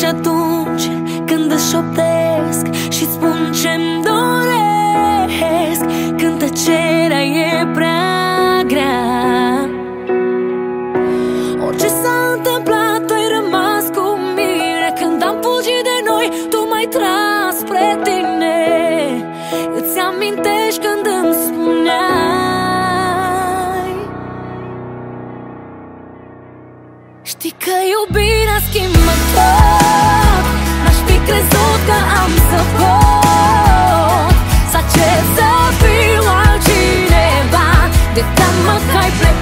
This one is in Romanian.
Și atunci când îți șoptesc și spun ce-mi doresc, când tăcerea e prea grea, orice s-a întâmplat, tu ai rămas cu mine. Când am fugit de noi, tu m-ai tras spre tine. Îți amintești când îmi spuneai: știi că iubirea schimbă tot. N-aș fi crezut că am să pot să cer să fiu altcineva, de teamă că ai plecat.